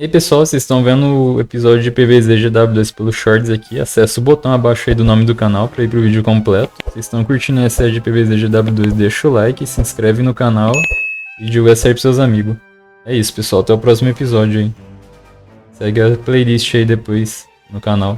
E aí pessoal, vocês estão vendo o episódio de PvZ GW2 pelo Shorts aqui. Acesse o botão abaixo aí do nome do canal para ir pro vídeo completo. Vocês estão curtindo a série de PvZ GW2, deixa o like, se inscreve no canal e divulga essa aí pros seus amigos. É isso pessoal, até o próximo episódio aí. Segue a playlist aí depois no canal.